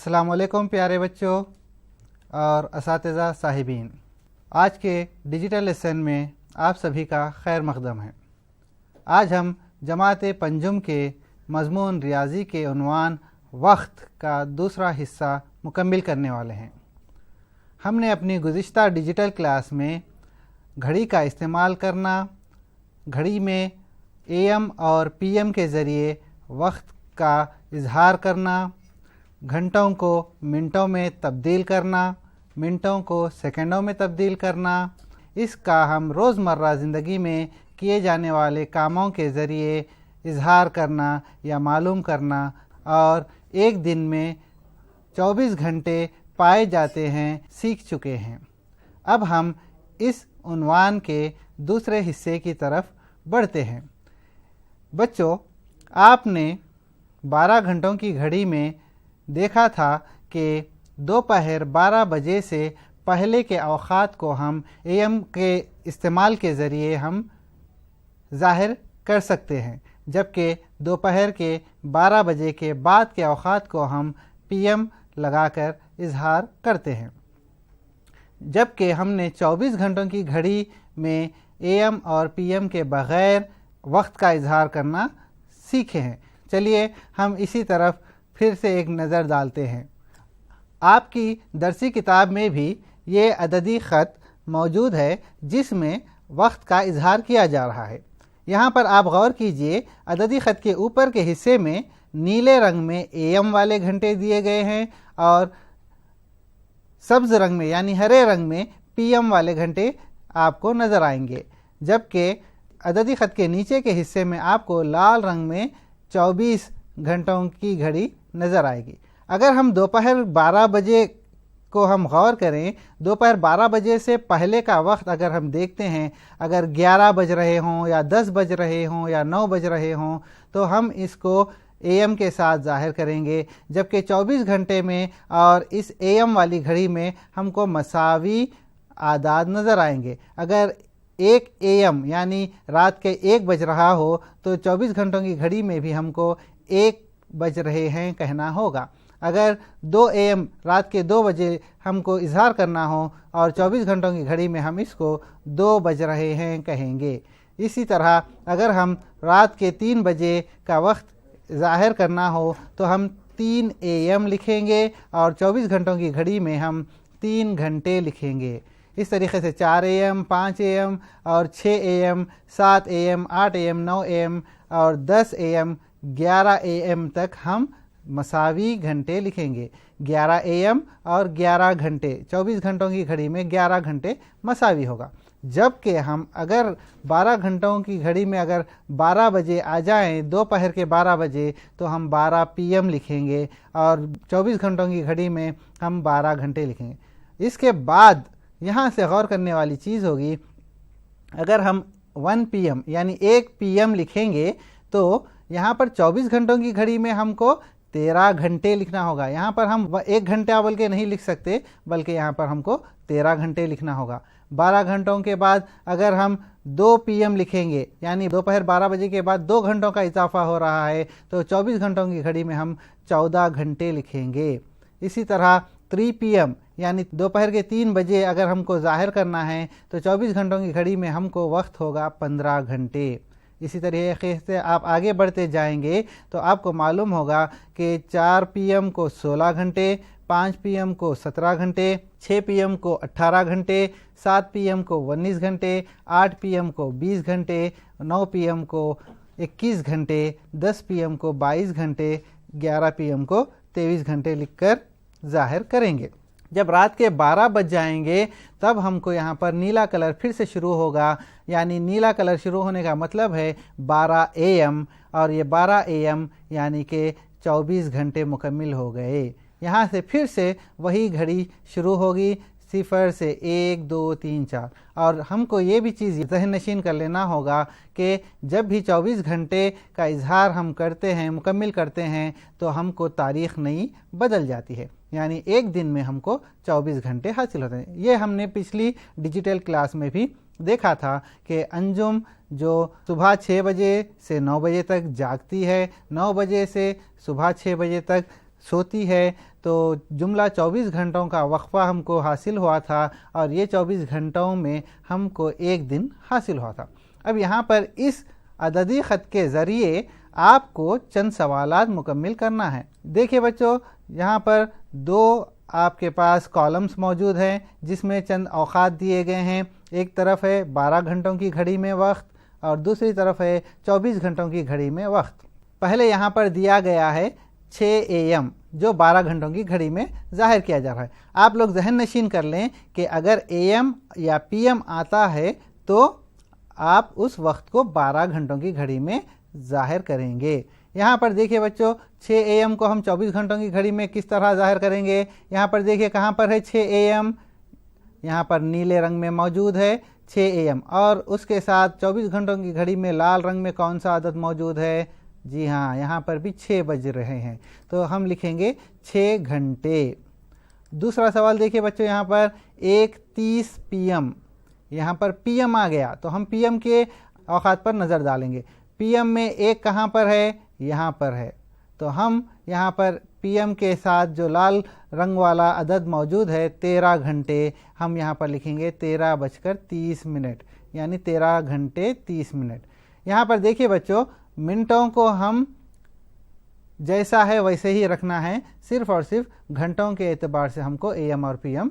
अस्सलाम वालेकुम प्यारे बच्चों और असातिज़ा साहिबीन। आज के डिजिटल लेसन में आप सभी का खैर मक़दम है। आज हम जमात पंजुम के मज़मून रियाज़ी के उन्वान वक्त का दूसरा हिस्सा मुकम्मिल करने वाले हैं। हमने अपनी गुज़िश्ता डिजिटल क्लास में घड़ी का इस्तेमाल करना, घड़ी में AM और PM के ज़रिए वक्त का इजहार करना, घंटों को मिनटों में तब्दील करना, मिनटों को सेकंडों में तब्दील करना, इसका हम रोज़मर्रा ज़िंदगी में किए जाने वाले कामों के ज़रिए इजहार करना या मालूम करना और एक दिन में 24 घंटे पाए जाते हैं सीख चुके हैं। अब हम इस उन्वान के दूसरे हिस्से की तरफ बढ़ते हैं। बच्चों, आपने 12 घंटों की घड़ी में देखा था कि दोपहर 12 बजे से पहले के औक़ात को हम AM के इस्तेमाल के ज़रिए हम ज़ाहिर कर सकते हैं, जबकि दोपहर के 12 बजे के बाद के औक़ात को हम PM लगाकर इजहार करते हैं। जबकि हमने 24 घंटों की घड़ी में AM और PM के बग़ैर वक्त का इजहार करना सीखे हैं। चलिए हम इसी तरफ फिर से एक नज़र डालते हैं। आपकी दरसी किताब में भी ये अददी ख़त मौजूद है जिसमें वक्त का इजहार किया जा रहा है। यहाँ पर आप गौर कीजिए, अददी ख़त के ऊपर के हिस्से में नीले रंग में AM वाले घंटे दिए गए हैं और सब्ज़ रंग में यानी हरे रंग में PM वाले घंटे आपको नज़र आएंगे, जबकि अददी ख़त के नीचे के हिस्से में आपको लाल रंग में 24 घंटों की घड़ी नज़र आएगी। अगर हम दोपहर 12 बजे को हम गौर करें, दोपहर 12 बजे से पहले का वक्त अगर हम देखते हैं, अगर 11 बज रहे हों या 10 बज रहे हों या 9 बज रहे हों, तो हम इसको AM के साथ ज़ाहिर करेंगे, जबकि 24 घंटे में और इस AM वाली घड़ी में हमको मसावी आदाद नज़र आएंगे। अगर 1 AM यानी रात के 1 बज रहा हो तो 24 घंटों की घड़ी में भी हमको 1 बज रहे हैं कहना होगा। अगर 2 AM रात के 2 बजे हमको इजहार करना हो और 24 घंटों की घड़ी में हम इसको 2 बज रहे हैं कहेंगे। इसी तरह अगर हम रात के 3 बजे का वक्त ज़ाहिर करना हो तो हम 3 AM लिखेंगे और 24 घंटों की घड़ी में हम 3 घंटे लिखेंगे। इस तरीके से 4 AM, 5 AM और 6 AM, 7 AM, 8 AM, 9 AM और 10 AM, 11 AM तक हम मसावी घंटे लिखेंगे। 11 AM और 11 घंटे, 24 घंटों की घड़ी में 11 घंटे मसावी होगा। जबकि हम अगर 12 घंटों की घड़ी में अगर 12 बजे आ जाएं, दोपहर के 12 बजे, तो हम 12 PM लिखेंगे और 24 घंटों की घड़ी में हम 12 घंटे लिखेंगे। इसके बाद यहाँ से गौर करने वाली चीज़ होगी, अगर हम 1 PM यानी 1 PM लिखेंगे तो यहाँ पर 24 घंटों की घड़ी में हमको 13 घंटे लिखना होगा। यहाँ पर हम 1 घंटा बोल के नहीं लिख सकते, बल्कि यहाँ पर हमको 13 घंटे लिखना होगा। 12 घंटों के बाद अगर हम 2 PM लिखेंगे यानी दोपहर 12 बजे के बाद 2 घंटों का इजाफा हो रहा है, तो 24 घंटों की घड़ी में हम 14 घंटे लिखेंगे। इसी तरह 3 PM यानी दोपहर के 3 बजे अगर हमको ज़ाहिर करना है तो 24 घंटों की घड़ी में हमको वक्त होगा 15 घंटे। इसी तरीके से आप आगे बढ़ते जाएंगे तो आपको मालूम होगा कि 4 PM को 16 घंटे, 5 PM को 17 घंटे, 6 PM को 18 घंटे, 7 PM को 19 घंटे, 8 PM को 20 घंटे, 9 PM को 21 घंटे, 10 PM को 22 घंटे, 11 PM को 23 घंटे लिखकर ज़ाहिर करेंगे। जब रात के 12 बज जाएंगे तब हमको यहाँ पर नीला कलर फिर से शुरू होगा, यानी नीला कलर शुरू होने का मतलब है 12 AM और ये 12 AM यानी कि 24 घंटे मुकम्मिल हो गए। यहाँ से फिर से वही घड़ी शुरू होगी, 0 से 1, 2, 3, 4। और हमको ये भी चीज़ ज़हन नशीन कर लेना होगा कि जब भी 24 घंटे का इजहार हम करते हैं, मुकम्मिल करते हैं, तो हमको तारीख़ नई बदल जाती है, यानी एक दिन में हमको 24 घंटे हासिल होते हैं। ये हमने पिछली डिजिटल क्लास में भी देखा था कि अंजुम जो सुबह 6 बजे से 9 बजे तक जागती है, 9 बजे से सुबह 6 बजे तक सोती है, तो जुमला 24 घंटों का वक्फा हमको हासिल हुआ था और ये 24 घंटों में हमको एक दिन हासिल हुआ था। अब यहाँ पर इस अददी ख़त के ज़रिए आपको चंद सवालात मुकम्मिल करना है। देखिए बच्चों, यहाँ पर दो आपके पास कॉलम्स मौजूद हैं जिसमें चंद औक़ात दिए गए हैं। एक तरफ है 12 घंटों की घड़ी में वक्त और दूसरी तरफ है 24 घंटों की घड़ी में वक्त। पहले यहाँ पर दिया गया है 6 AM जो 12 घंटों की घड़ी में ज़ाहिर किया जा रहा है। आप लोग जहन नशीन कर लें कि अगर AM या PM आता है तो आप उस वक्त को 12 घंटों की घड़ी में ज़ाहिर करेंगे। यहाँ पर देखिए बच्चों, 6 AM को हम 24 घंटों की घड़ी में किस तरह ज़ाहिर करेंगे। यहाँ पर देखिए कहाँ पर है 6 AM, यहाँ पर नीले रंग में मौजूद है 6 AM और उसके साथ 24 घंटों की घड़ी में लाल रंग में कौन सा अदद मौजूद है? जी हाँ, यहाँ पर भी 6 बज रहे हैं तो हम लिखेंगे 6 घंटे। दूसरा सवाल देखिए बच्चों, यहाँ पर 1:30 PM, यहाँ पर PM आ गया तो हम PM के औकात पर नज़र डालेंगे। PM में एक कहाँ पर है? यहाँ पर है, तो हम यहाँ पर PM के साथ जो लाल रंग वाला अदद मौजूद है 13 घंटे, हम यहाँ पर लिखेंगे 13:30, यानी 13 घंटे 30 मिनट। यहाँ पर देखिए बच्चों, मिनटों को हम जैसा है वैसे ही रखना है, सिर्फ और सिर्फ घंटों के एतबार से हमको AM और PM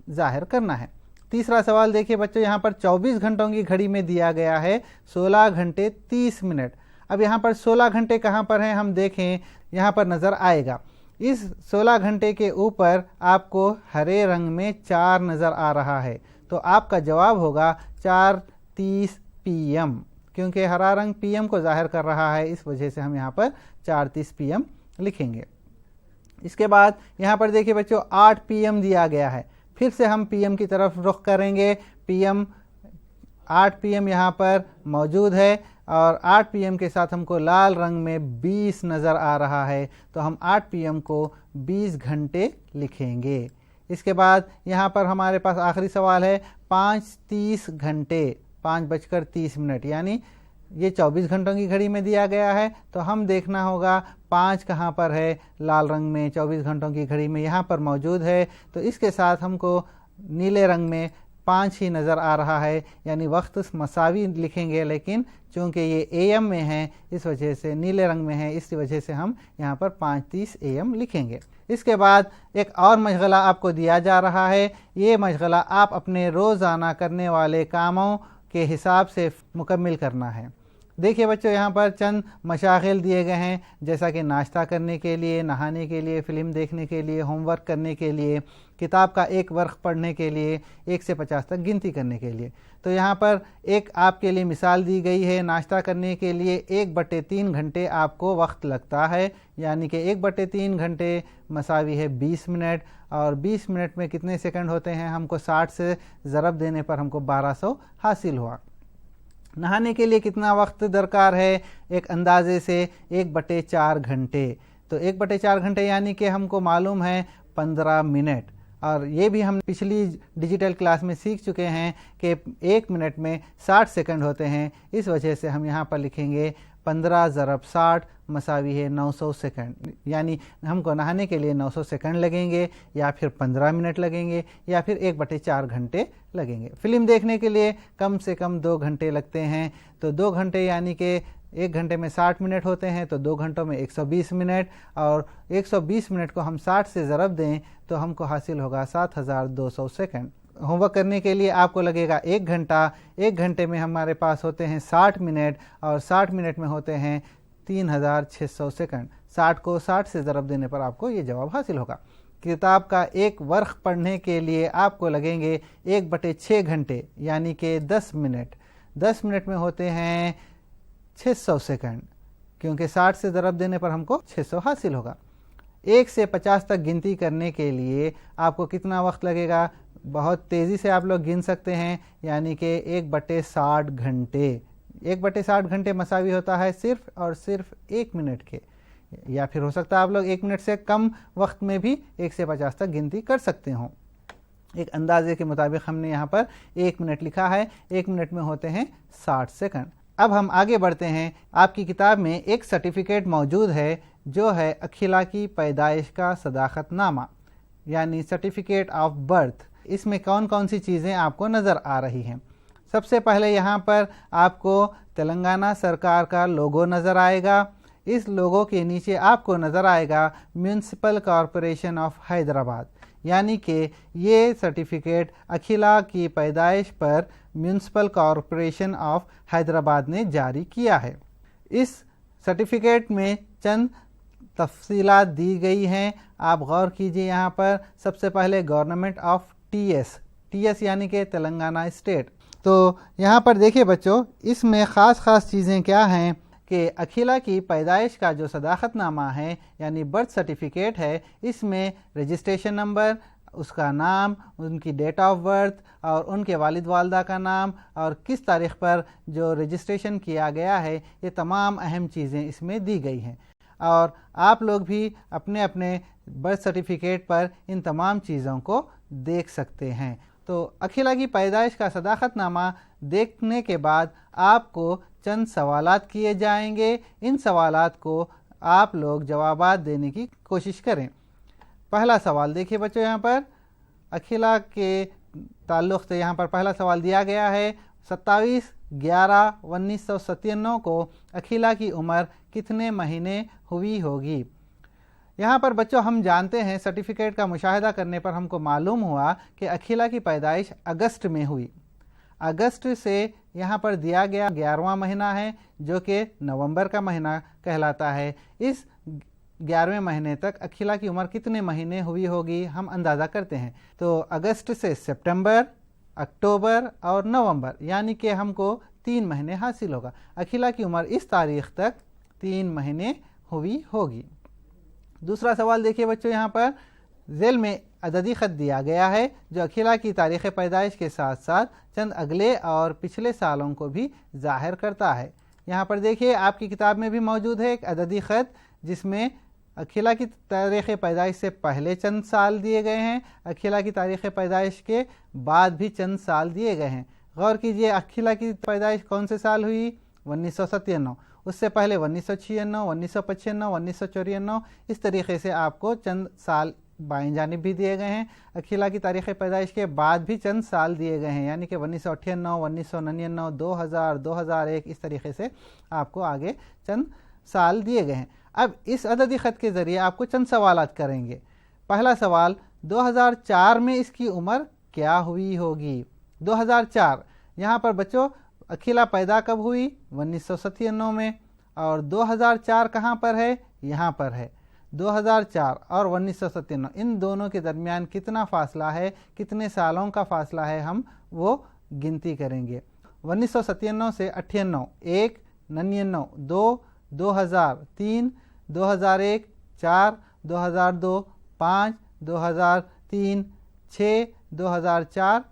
ज़ाहिर करना है। तीसरा सवाल देखिए बच्चों, यहाँ पर 24 घंटों की घड़ी में दिया गया है 16 घंटे 30 मिनट। अब यहाँ पर 16 घंटे कहाँ पर हैं हम देखें, यहाँ पर नज़र आएगा। इस 16 घंटे के ऊपर आपको हरे रंग में 4 नज़र आ रहा है, तो आपका जवाब होगा 4:30 PM, क्योंकि हरा रंग PM को ज़ाहिर कर रहा है, इस वजह से हम यहाँ पर 4:30 PM लिखेंगे। इसके बाद यहाँ पर देखिए बच्चों 8 PM दिया गया है, फिर से हम PM की तरफ रुख करेंगे। PM 8 PM यहाँ पर मौजूद है और 8 PM के साथ हमको लाल रंग में 20 नज़र आ रहा है, तो हम 8 PM को 20 घंटे लिखेंगे। इसके बाद यहाँ पर हमारे पास आखिरी सवाल है 5:30 घंटे 5:30, यानी ये 24 घंटों की घड़ी में दिया गया है, तो हम देखना होगा 5 कहाँ पर है लाल रंग में 24 घंटों की घड़ी में, यहाँ पर मौजूद है, तो इसके साथ हमको नीले रंग में 5 ही नज़र आ रहा है, यानी वक्त मसावी लिखेंगे, लेकिन चूँकि ये AM में है इस वजह से नीले रंग में है, इस वजह से हम यहाँ पर 5:30 AM लिखेंगे। इसके बाद एक और मशगला आपको दिया जा रहा है। ये मशगला आप अपने रोज़ाना करने वाले कामों के हिसाब से मुकम्मिल करना है। देखिए बच्चों, यहाँ पर चंद मशागिल दिए गए हैं, जैसा कि नाश्ता करने के लिए, नहाने के लिए, फ़िल्म देखने के लिए, होमवर्क करने के लिए, किताब का एक वर्क पढ़ने के लिए, 1 से 50 तक गिनती करने के लिए। तो यहाँ पर एक आपके लिए मिसाल दी गई है, नाश्ता करने के लिए 1/3 घंटे आपको वक्त लगता है, यानी कि 1/3 घंटे मसावी है 20 मिनट, और 20 मिनट में कितने सेकंड होते हैं? हमको 60 से ज़रब देने पर हमको 1200 हासिल हुआ। नहाने के लिए कितना वक्त दरकार है? एक अंदाजे से 1/4 घंटे, तो 1/4 घंटे यानी कि हमको मालूम है 15 मिनट, और ये भी हम पिछली डिजिटल क्लास में सीख चुके हैं कि 1 मिनट में 60 सेकंड होते हैं, इस वजह से हम यहाँ पर लिखेंगे 15 × 60 मसावी है 900 सेकंड, यानी हमको नहाने के लिए 900 सेकंड लगेंगे, या फिर 15 मिनट लगेंगे, या फिर 1/4 घंटे लगेंगे। फिल्म देखने के लिए कम से कम 2 घंटे लगते हैं, तो 2 घंटे यानी कि 1 घंटे में 60 मिनट होते हैं, तो 2 घंटों में 120 मिनट, और 120 मिनट को हम 60 से ज़रब दें तो हमको हासिल होगा 7200 सेकंड। होमवर्क करने के लिए आपको लगेगा 1 घंटा, 1 घंटे में हमारे पास होते हैं 60 मिनट, और 60 मिनट में होते हैं 3600 सेकंड। 60 को 60 से ज़रब देने पर आपको ये जवाब हासिल होगा। किताब का एक वर्क पढ़ने के लिए आपको लगेंगे 1/6 घंटे, यानी कि 10 मिनट। 10 मिनट में होते हैं 600 सेकंड, क्योंकि 60 से ज़रब देने पर हमको 600 हासिल होगा। 1 से 50 तक गिनती करने के लिए आपको कितना वक्त लगेगा? बहुत तेज़ी से आप लोग गिन सकते हैं, यानी कि 1/60 घंटे। 1/60 घंटे मसावी होता है सिर्फ और सिर्फ 1 मिनट के, या फिर हो सकता है आप लोग 1 मिनट से कम वक्त में भी 1 से 50 तक गिनती कर सकते हो। एक अंदाजे के मुताबिक हमने यहाँ पर 1 मिनट लिखा है, 1 मिनट में होते हैं 60 सेकंड। अब हम आगे बढ़ते हैं। आपकी किताब में एक सर्टिफिकेट मौजूद है जो है अखिला की पैदाइश का सदाकत नामा यानी सर्टिफिकेट ऑफ बर्थ। इसमें कौन कौन सी चीज़ें आपको नज़र आ रही हैं। सबसे पहले यहाँ पर आपको तेलंगाना सरकार का लोगो नज़र आएगा। इस लोगो के नीचे आपको नज़र आएगा म्यूनसिपल कॉरपोरेशन ऑफ हैदराबाद, यानी कि ये सर्टिफिकेट अखिला की पैदाइश पर म्यूनसिपल कॉरपोरेशन ऑफ हैदराबाद ने जारी किया है। इस सर्टिफिकेट में चंद तफसीलात दी गई हैं, आप गौर कीजिए। यहाँ पर सबसे पहले गवर्नमेंट ऑफ टीएस यानी कि तेलंगाना स्टेट। तो यहाँ पर देखिए बच्चों, इसमें ख़ास चीज़ें क्या हैं कि अखिला की पैदाइश का जो सदाकतनामा है यानी बर्थ सर्टिफिकेट है, इसमें रजिस्ट्रेशन नंबर, उसका नाम, उनकी डेट ऑफ बर्थ और उनके वालिद वालदा का नाम और किस तारीख़ पर जो रजिस्ट्रेशन किया गया है, ये तमाम अहम चीज़ें इसमें दी गई हैं। और आप लोग भी अपने अपने बर्थ सर्टिफिकेट पर इन तमाम चीज़ों को देख सकते हैं। तो अखिला की पैदाइश का सदाकतनामा देखने के बाद आपको चंद सवालात किए जाएंगे। इन सवालात को आप लोग जवाबात देने की कोशिश करें। पहला सवाल देखिए बच्चों, यहाँ पर अखिला के ताल्लुक़ से यहाँ पर पहला सवाल दिया गया है, 27/11/1997 को अखिला की उम्र कितने महीने हुई होगी। यहाँ पर बच्चों हम जानते हैं, सर्टिफिकेट का मुशाहिदा करने पर हमको मालूम हुआ कि अखिला की पैदाइश अगस्त में हुई। अगस्त से यहाँ पर दिया गया 11वां महीना है जो कि नवंबर का महीना कहलाता है। इस 11वें महीने तक अखिला की उम्र कितने महीने हुई होगी हम अंदाज़ा करते हैं। तो अगस्त से सितंबर, अक्टूबर और नवंबर, यानी कि हमको 3 महीने हासिल होगा। अखिला की उम्र इस तारीख़ तक 3 महीने हुई होगी। दूसरा सवाल देखिए बच्चों, यहाँ पर ज़ेल में अददी ख़त दिया गया है जो अखिला की तारीख़ पैदाइश के साथ साथ चंद अगले और पिछले सालों को भी ज़ाहिर करता है। यहाँ पर देखिए आपकी किताब में भी मौजूद है एक अददी ख़त जिसमें अखिला की तारीख़ पैदाइश से पहले चंद साल दिए गए हैं, अखिला की तारीख़ पैदाइश के बाद भी चंद साल दिए गए हैं। गौर कीजिए, अखिला की पैदाइश कौन से साल हुई? 1997। उससे पहले 1996, 1995, 1994, इस तरीके से आपको चंद साल बाएं जानिब भी दिए गए हैं। अखिला की तारीख़ पैदाइश के बाद भी चंद साल दिए गए हैं, यानी कि 1998, 1999, 2000, 2001, इस तरीके से आपको आगे चंद साल दिए गए हैं। अब इस अददी ख़त के ज़रिए आपको चंद सवालात करेंगे। पहला सवाल, 2004 में इसकी उम्र क्या हुई होगी? 2004, यहाँ पर बच्चों अखिला पैदा कब हुई? 1997 में। और 2004 कहाँ पर है? यहाँ पर है। 2004 और 1997 इन दोनों के दरमियान कितना फ़ासला है, कितने सालों का फ़ासला है, हम वो गिनती करेंगे। 1997 से 98, 1, 99, 2, 2000, 3, 2001, 4, 2002, 5, 2003, 6, 2004,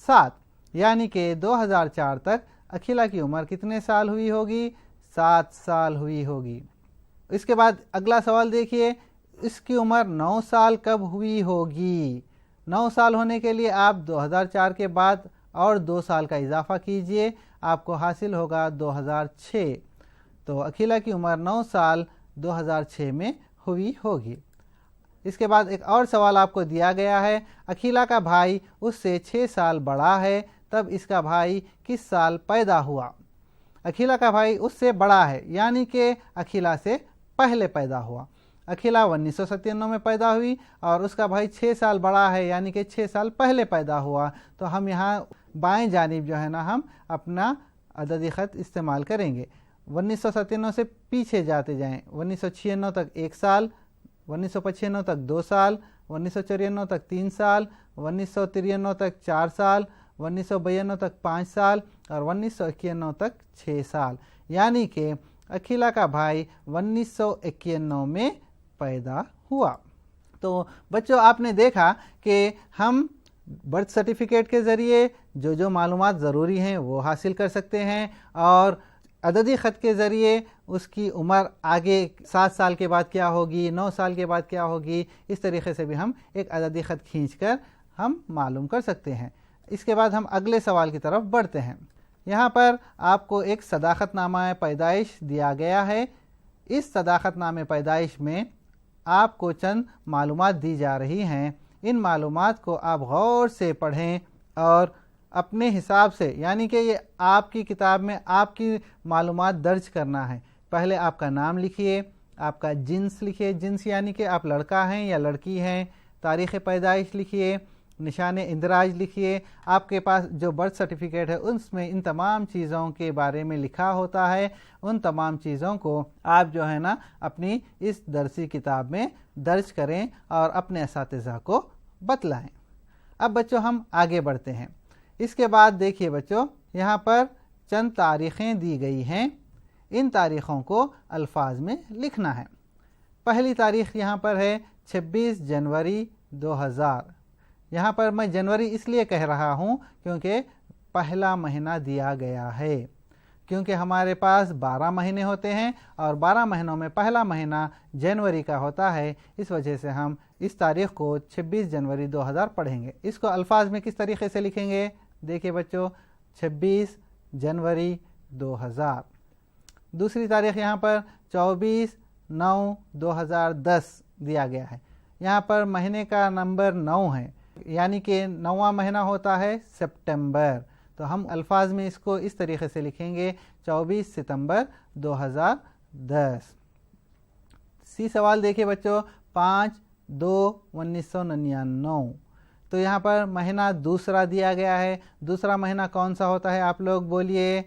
7, यानी कि 2004 तक अखिला की उम्र कितने साल हुई होगी? 7 साल हुई होगी। इसके बाद अगला सवाल देखिए, इसकी उम्र 9 साल कब हुई होगी? 9 साल होने के लिए आप 2004 के बाद और 2 साल का इजाफा कीजिए, आपको हासिल होगा 2006। तो अखिला की उम्र 9 साल 2006 में हुई होगी। इसके बाद एक और सवाल आपको दिया गया है, अखिला का भाई उससे 6 साल बड़ा है, तब इसका भाई किस साल पैदा हुआ? अखिला का भाई उससे बड़ा है, यानी कि अखिला से पहले पैदा हुआ। अखिला 1997 में पैदा हुई और उसका भाई 6 साल बड़ा है, यानी कि 6 साल पहले पैदा हुआ। तो हम यहाँ बाएं जानिब जो है ना, हम अपना अददी ख़त इस्तेमाल करेंगे। 1997 से पीछे जाते जाएं, 1996 तक 1 साल, 1995 तक 2 साल, 1994 तक 3 साल, 1993 तक 4 साल, 1992 तक 5 साल और 1991 तक 6 साल, यानी कि अखिला का भाई 1991 में पैदा हुआ। तो बच्चों आपने देखा कि हम बर्थ सर्टिफिकेट के ज़रिए जो मालूमात ज़रूरी हैं वो हासिल कर सकते हैं और अददी ख़त के ज़रिए उसकी उम्र आगे 7 साल के बाद क्या होगी, 9 साल के बाद क्या होगी, इस तरीके से भी हम एक अददी ख़त खींचकर हम मालूम कर सकते हैं। इसके बाद हम अगले सवाल की तरफ बढ़ते हैं। यहाँ पर आपको एक सदाकतनामा पैदाइश दिया गया है। اس صداقت نامہ پیدائش میں آپ کو چند معلومات دی جا رہی ہیں۔ ان معلومات کو آپ غور سے پڑھیں اور اپنے حساب سے، یعنی کہ یہ آپ کی کتاب میں آپ کی معلومات درج کرنا ہے۔ پہلے آپ کا نام لکھیے، آپ کا جنس لکھیے، جنس یعنی کہ آپ لڑکا ہیں یا لڑکی ہیں، تاریخ پیدائش لکھیے، نشان اندراج لکھیے۔ آپ کے پاس جو برتھ سرٹیفکیٹ ہے اس میں ان تمام چیزوں کے بارے میں لکھا ہوتا ہے۔ ان تمام چیزوں کو آپ جو ہے نا اپنی اس درسی کتاب میں درج کریں اور اپنے اساتذہ کو بتلائیں۔ اب بچوں ہم آگے بڑھتے ہیں۔ اس کے بعد دیکھیے بچوں، یہاں پر چند تاریخیں دی گئی ہیں، ان تاریخوں کو الفاظ میں لکھنا ہے۔ پہلی تاریخ یہاں پر ہے 26 جنوری 2000۔ یہاں پر میں جنوری اس لیے کہہ رہا ہوں کیونکہ پہلا مہینہ دیا گیا ہے، کیونکہ ہمارے پاس 12 مہینے ہوتے ہیں اور 12 مہینوں میں پہلا مہینہ جنوری کا ہوتا ہے، اس وجہ سے ہم اس تاریخ کو 26 جنوری 2000 پڑھیں گے۔ اس کو الفاظ میں کس طریقے سے لکھیں گے؟ دیکھیں بچوں، 26 جنوری 2000۔ دوسری تاریخ یہاں پر 24/9/2010 دیا گیا ہے۔ یہاں پر مہینے کا نمبر 9 ہے، یعنی کہ 9واں مہینہ ہوتا ہے سپٹمبر، تو ہم الفاظ میں اس کو اس طریقے سے لکھیں گے 24 ستمبر 2010۔ سی سوال دیکھیں بچوں، 5/2/1999۔ تو یہاں پر مہینہ دوسرا دیا گیا ہے۔ دوسرا مہینہ کون سا ہوتا ہے آپ لوگ بولیے؟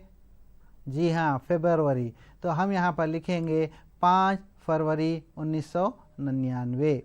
جی ہاں، فروری۔ تو ہم یہاں پر لکھیں گے 5 فروری 1999۔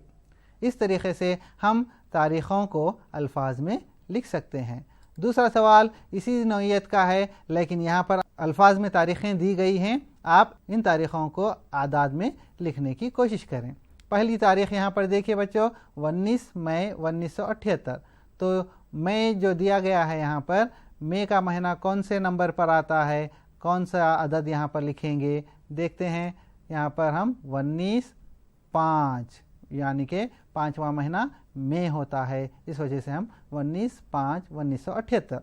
اس طریقے سے ہم تاریخوں کو الفاظ میں لکھ سکتے ہیں۔ دوسرا سوال اسی نوعیت کا ہے، لیکن یہاں پر الفاظ میں تاریخیں دی گئی ہیں، آپ ان تاریخوں کو اعداد میں لکھنے کی کوشش کریں۔ پہلی تاریخ یہاں پر دیکھیے بچوں، 19 مئی 1978۔ تو مئی جو دیا گیا ہے یہاں پر، مئی کا مہینہ کون سے نمبر پر آتا ہے، کون سا عدد یہاں پر لکھیں گے؟ دیکھتے ہیں، یہاں پر ہم 19/5، یعنی کہ 5واں مہینہ مئی ہوتا ہے، اس وجہ سے ہم 19/5/1978۔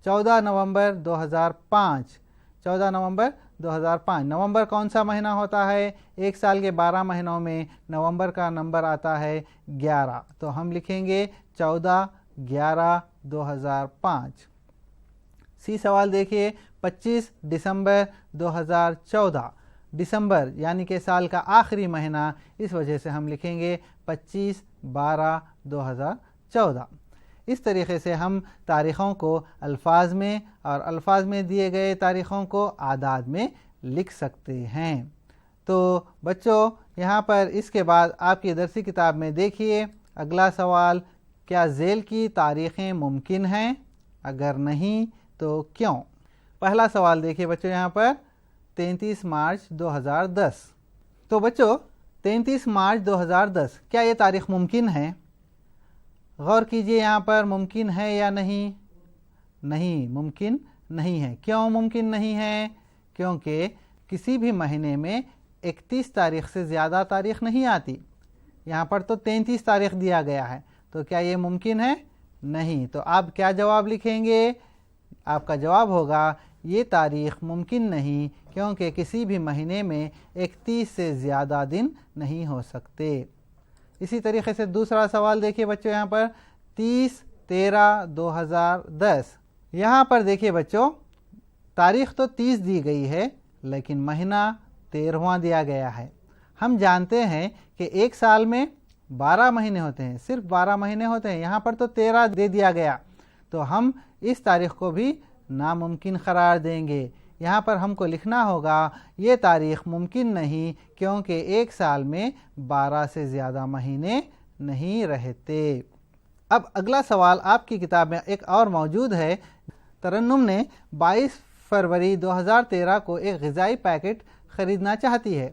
14 نومبر 2005۔ 14 نومبر 2005۔ نومبر کون سا مہینہ ہوتا ہے؟ ایک سال کے 12 مہینوں میں نومبر کا نمبر آتا ہے 11، تو ہم لکھیں گے 14/11/2005۔ سی سوال دیکھیے، 25 دسمبر 2014۔ دسمبر یعنی کہ سال کا آخری مہینہ، اس وجہ سے ہم لکھیں گے 25/12/2014۔ اس طریقے سے ہم تاریخوں کو الفاظ میں اور الفاظ میں دیے گئے تاریخوں کو اعداد میں لکھ سکتے ہیں۔ تو بچوں یہاں پر اس کے بعد آپ کی درسی کتاب میں دیکھیے اگلا سوال، کیا ذیل کی تاریخیں ممکن ہیں؟ اگر نہیں تو کیوں؟ پہلا سوال دیکھیے بچوں، یہاں پر 33 مارچ 2010۔ تو بچوں 33 مارچ 2010، کیا یہ تاریخ ممکن ہے؟ غور کیجئے، یہاں پر ممکن ہے یا نہیں؟ نہیں، ممکن نہیں ہے۔ کیوں ممکن نہیں ہے؟ کیونکہ کسی بھی مہینے میں 31 تاریخ سے زیادہ تاریخ نہیں آتی۔ یہاں پر تو 33 تاریخ دیا گیا ہے، تو کیا یہ ممکن ہے؟ نہیں۔ تو آپ کیا جواب لکھیں گے؟ آپ کا جواب ہوگا یہ تاریخ ممکن نہیں، کیونکہ کسی بھی مہینے میں 31 سے زیادہ دن نہیں ہو سکتے۔ اسی طریقے سے دوسرا سوال دیکھیے بچوں، یہاں پر 30/13/2010۔ یہاں پر دیکھیے بچوں، تاریخ تو 30 دی گئی ہے، لیکن مہینہ 13واں دیا گیا ہے۔ ہم جانتے ہیں کہ ایک سال میں 12 مہینے ہوتے ہیں، صرف 12 مہینے ہوتے ہیں، یہاں پر تو 13 دے دیا گیا، تو ہم اس تاریخ کو بھی ناممکن قرار دیں گے۔ یہاں پر ہم کو لکھنا ہوگا یہ تاریخ ممکن نہیں، کیونکہ ایک سال میں 12 سے زیادہ مہینے نہیں رہتے۔ اب اگلا سوال آپ کی کتاب میں ایک اور موجود ہے۔ ترنم نے 22 فروری 2013 کو ایک غذائی پیکٹ خریدنا چاہتی ہے،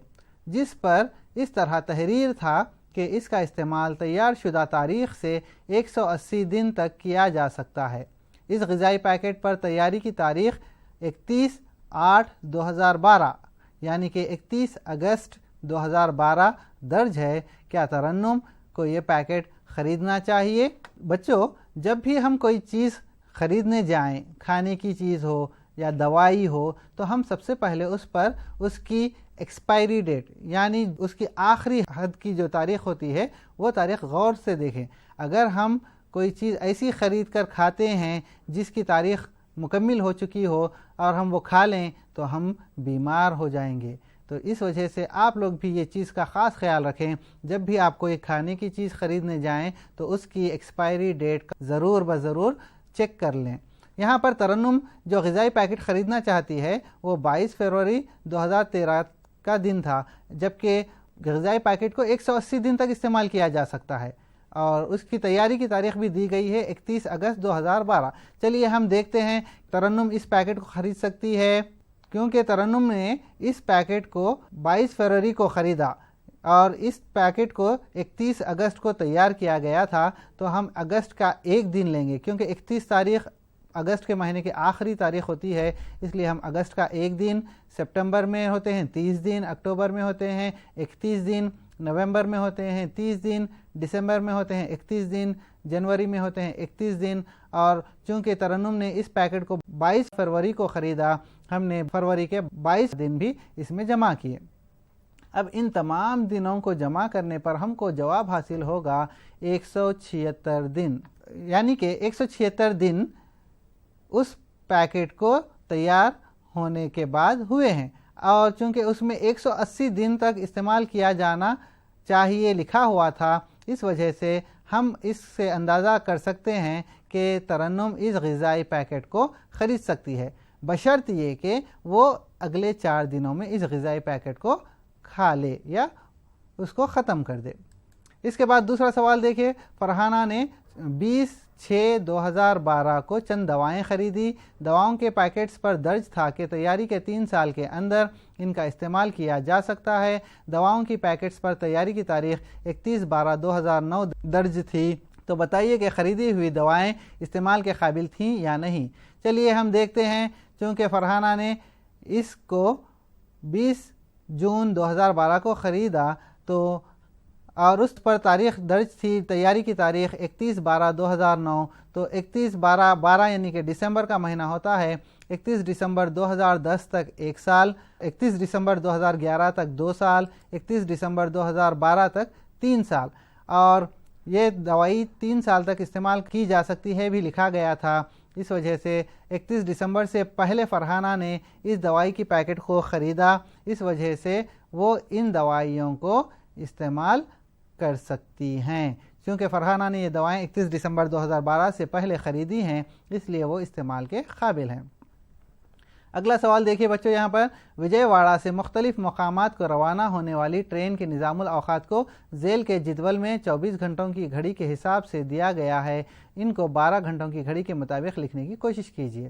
جس پر اس طرح تحریر تھا کہ اس کا استعمال تیار شدہ تاریخ سے 180 دن تک کیا جا سکتا ہے۔ اس غذائی پیکٹ پر تیاری کی تاریخ 31/8/2012 یعنی کہ 31 اگست 2012 درج ہے۔ کیا ترنم کو یہ پیکٹ خریدنا چاہیے؟ بچوں، جب بھی ہم کوئی چیز خریدنے جائیں، کھانے کی چیز ہو یا دوائی ہو تو ہم سب سے پہلے اس پر اس کی ایکسپائری ڈیٹ یعنی اس کی آخری حد کی جو تاریخ ہوتی ہے وہ تاریخ غور سے دیکھیں۔ اگر ہم کوئی چیز ایسی خرید کر کھاتے ہیں جس کی تاریخ مکمل ہو چکی ہو اور ہم وہ کھا لیں تو ہم بیمار ہو جائیں گے۔ تو اس وجہ سے آپ لوگ بھی یہ چیز کا خاص خیال رکھیں، جب بھی آپ کوئی کھانے کی چیز خریدنے جائیں تو اس کی ایکسپائری ڈیٹ کا ضرور بضرور چیک کر لیں۔ یہاں پر ترنم جو غذائی پیکٹ خریدنا چاہتی ہے وہ 22 فروری 2013 کا دن تھا، جبکہ غذائی پیکٹ کو 180 دن تک استعمال کیا جا سکتا ہے اور اس کی تیاری کی تاریخ بھی دی گئی ہے 31 اگست 2012۔ چلیے ہم دیکھتے ہیں ترنم اس پیکٹ کو خرید سکتی ہے، کیونکہ ترنم نے اس پیکٹ کو 22 فروری کو خریدا اور اس پیکٹ کو 31 اگست کو تیار کیا گیا تھا، تو ہم اگست کا ایک دن لیں گے، کیونکہ 31 تاریخ اگست کے مہینے کی آخری تاریخ ہوتی ہے، اس لیے ہم اگست کا ایک دن، سپٹمبر میں ہوتے ہیں 30 دن، اکتوبر میں ہوتے ہیں 31 دن، نومبر میں ہوتے ہیں 30 دن، دسمبر میں ہوتے ہیں 31 دن، جنوری میں ہوتے ہیں 31 دن، اور چونکہ ترنم نے اس پیکٹ کو 22 فروری کو خریدا، ہم نے فروری کے 22 دن بھی اس میں جمع کیے۔ اب ان تمام دنوں کو جمع کرنے پر ہم کو جواب حاصل ہوگا 176 دن، یعنی کہ 176 دن اس پیکٹ کو تیار ہونے کے بعد ہوئے ہیں، اور چونکہ اس میں 180 دن تک استعمال کیا جانا چاہیے لکھا ہوا تھا، اس وجہ سے ہم اس سے اندازہ کر سکتے ہیں کہ ترنم اس غذائی پیکٹ کو خرید سکتی ہے، بشرط یہ کہ وہ اگلے 4 دنوں میں اس غذائی پیکٹ کو کھا لے یا اس کو ختم کر دے۔ اس کے بعد دوسرا سوال دیکھیں، فرحانہ نے 20/6/2012 کو چند دوائیں خریدی۔ دواؤں کے پیکٹس پر درج تھا کہ تیاری کے 3 سال کے اندر ان کا استعمال کیا جا سکتا ہے۔ دواؤں کی پیکٹس پر تیاری کی تاریخ 31/12/2009 درج تھی، تو بتائیے کہ خریدی ہوئی دوائیں استعمال کے قابل تھیں یا نہیں۔ چلیے ہم دیکھتے ہیں، چونکہ فرحانہ نے اس کو 20 جون 2012 کو خریدا تو اور اس پر تاریخ درج تھی، تیاری کی تاریخ 31/12/2009، تو 31/12/12 یعنی کہ دسمبر کا مہینہ ہوتا ہے، 31 دسمبر 2010 تک 1 سال، 31 دسمبر 2011 تک 2 سال، 31 دسمبر 2012 تک 3 سال، اور یہ دوائی 3 سال تک استعمال کی جا سکتی ہے بھی لکھا گیا تھا۔ اس وجہ سے 31 دسمبر سے پہلے فرحانہ نے اس دوائی کی پیکٹ کو خریدا، اس وجہ سے وہ ان دوائیوں کو استعمال کر سکتی ہیں۔ چونکہ فرحانہ نے یہ دوائیں 31 دسمبر 2012 سے پہلے خریدی ہیں، اس لیے وہ استعمال کے قابل ہیں۔ اگلا سوال دیکھیے بچوں، یہاں پر وجے واڑہ سے مختلف مقامات کو روانہ ہونے والی ٹرین کے نظام الاوقات کو ذیل کے جدول میں 24 گھنٹوں کی گھڑی کے حساب سے دیا گیا ہے، ان کو 12 گھنٹوں کی گھڑی کے مطابق لکھنے کی کوشش کیجیے۔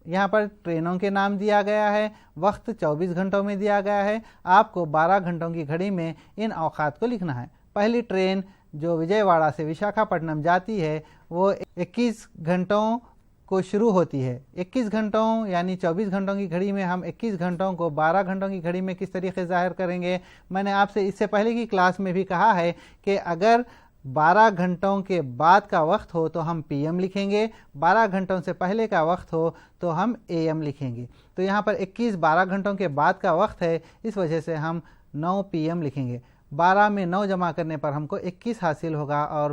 یہاں پر ٹرینوں کے نام دیا گیا ہے، وقت 24 گھنٹوں میں دیا گیا ہے، آپ کو 12 گھنٹوں کی گھڑی میں ان اوقات کو لکھنا ہے۔ پہلی ٹرین جو وجے واڑہ سے وشاکھاپٹنم جاتی ہے وہ 21 گھنٹوں کو شروع ہوتی ہے۔ 21 گھنٹوں یعنی 24 گھنٹوں کی گھڑی میں ہم 21 گھنٹوں کو 12 گھنٹوں کی گھڑی میں کس طریقے ظاہر کریں گے؟ میں نے آپ سے اس سے پہلے کی کلاس میں بھی کہا ہے کہ اگر 12 گھنٹوں کے بعد کا وقت ہو تو ہم پی ایم لکھیں گے، 12 گھنٹوں سے پہلے کا وقت ہو تو ہم اے ایم لکھیں گے۔ تو یہاں پر 21 12 گھنٹوں کے بعد کا وقت ہے، اس وجہ سے ہم 9 پی ایم لکھیں گے۔ 12 میں 9 جمع کرنے پر ہم کو 21 حاصل ہوگا، اور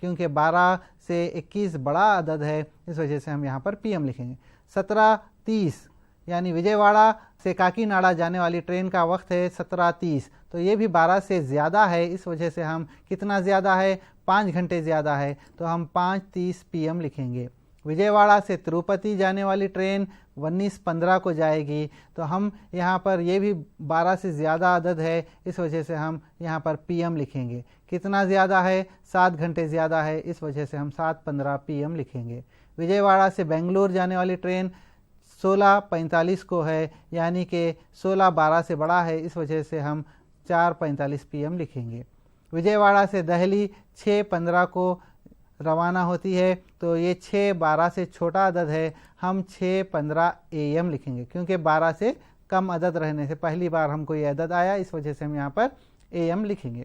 کیونکہ 12 سے 21 بڑا عدد ہے اس وجہ سے ہم یہاں پر پی ایم لکھیں گے۔ 17:30 یعنی وجے واڑہ سے کاکی ناڑا جانے والی ٹرین کا وقت ہے 17:30، تو یہ بھی 12 سے زیادہ ہے، اس وجہ سے ہم کتنا زیادہ ہے؟ 5 گھنٹے زیادہ ہے، تو ہم 5:30 پی ایم لکھیں گے۔ وجے واڑہ سے تروپتی جانے والی ٹرین 19:15 کو جائے گی، تو ہم یہاں پر یہ بھی 12 سے زیادہ عدد ہے، اس وجہ سے ہم یہاں پر پی ایم لکھیں گے۔ کتنا زیادہ ہے؟ 7 گھنٹے زیادہ ہے، اس وجہ سے ہم 7:15 پی ایم لکھیں گے۔ وجے واڑہ سے بنگلور جانے والی ٹرین 16:45 کو ہے، یعنی کہ 16 12 سے بڑا ہے، اس وجہ سے ہم 4:45 پی ایم لکھیں گے۔ وجے واڑہ سے دہلی 6:15 کو روانہ ہوتی ہے، تو یہ 6:12 سے چھوٹا عدد ہے، ہم 6:15 اے ایم لکھیں گے، کیونکہ 12 سے کم عدد رہنے سے پہلی بار ہم کو یہ عدد آیا، اس وجہ سے ہم یہاں پر اے ایم لکھیں گے۔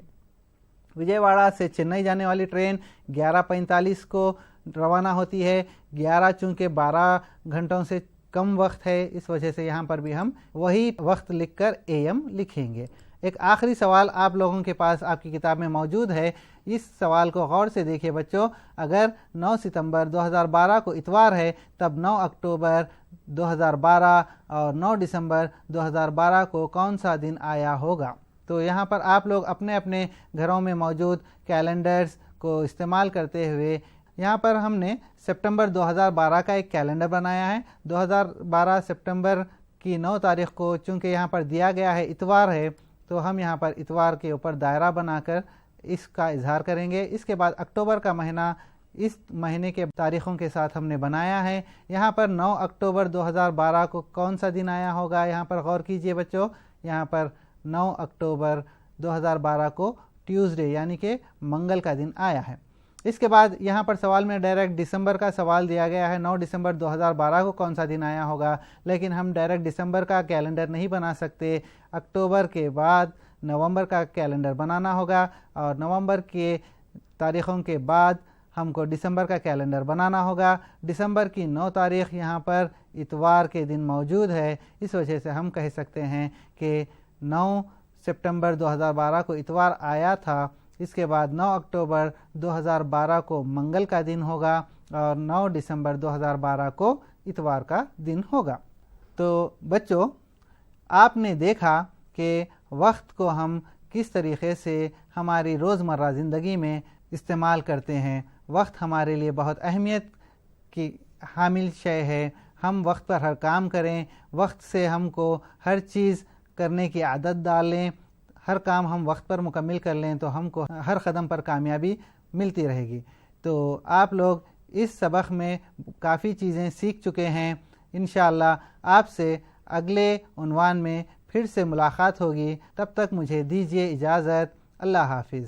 وجے واڑہ سے چنئی جانے والی ٹرین 11:45 کو روانہ ہوتی ہے، 11 چونکہ 12 گھنٹوں سے کم وقت ہے، اس وجہ سے یہاں پر بھی ہم وہی وقت لکھ کر AM لکھیں گے۔ ایک آخری سوال آپ لوگوں کے پاس آپ کی کتاب میں موجود ہے، اس سوال کو غور سے دیکھیے بچوں۔ اگر 9 ستمبر 2012 کو اتوار ہے تب 9 اکتوبر 2012 اور 9 دسمبر 2012 کو کون سا دن آیا ہوگا؟ تو یہاں پر آپ لوگ اپنے اپنے گھروں میں موجود کیلنڈرز کو استعمال کرتے ہوئے، یہاں پر ہم نے سپٹمبر 2012 کا ایک کیلنڈر بنایا ہے۔ 2012 سپٹمبر کی 9 تاریخ کو چونکہ یہاں پر دیا گیا ہے اتوار ہے، تو ہم یہاں پر اتوار کے اوپر دائرہ بنا کر اس کا اظہار کریں گے۔ اس کے بعد اکتوبر کا مہینہ اس مہینے کے تاریخوں کے ساتھ ہم نے بنایا ہے۔ یہاں پر 9 اکتوبر 2012 کو کون سا دن آیا ہوگا؟ یہاں پر غور کیجئے بچوں، یہاں پر 9 اکتوبر 2012 کو ٹیوزڈے یعنی کہ منگل کا دن آیا ہے۔ اس کے بعد یہاں پر سوال میں ڈائریکٹ دسمبر کا سوال دیا گیا ہے، 9 دسمبر 2012 کو کون سا دن آیا ہوگا، لیکن ہم ڈائریکٹ دسمبر کا کیلنڈر نہیں بنا سکتے۔ اکتوبر کے بعد نومبر کا کیلنڈر بنانا ہوگا، اور نومبر کے تاریخوں کے بعد ہم کو دسمبر کا کیلنڈر بنانا ہوگا۔ دسمبر کی 9 تاریخ یہاں پر اتوار کے دن موجود ہے، اس وجہ سے ہم کہہ سکتے ہیں کہ 9 سپٹمبر 2012 کو اتوار آیا تھا۔ اس کے بعد 9 اکتوبر 2012 کو منگل کا دن ہوگا، اور 9 دسمبر 2012 کو اتوار کا دن ہوگا۔ تو بچوں، آپ نے دیکھا کہ وقت کو ہم کس طریقے سے ہماری روزمرہ زندگی میں استعمال کرتے ہیں۔ وقت ہمارے لیے بہت اہمیت کی حامل شے ہے۔ ہم وقت پر ہر کام کریں، وقت سے ہم کو ہر چیز کرنے کی عادت ڈالیں، ہر کام ہم وقت پر مکمل کر لیں تو ہم کو ہر قدم پر کامیابی ملتی رہے گی۔ تو آپ لوگ اس سبق میں کافی چیزیں سیکھ چکے ہیں۔ انشاءاللہ آپ سے اگلے عنوان میں پھر سے ملاقات ہوگی، تب تک مجھے دیجیے اجازت۔ اللہ حافظ۔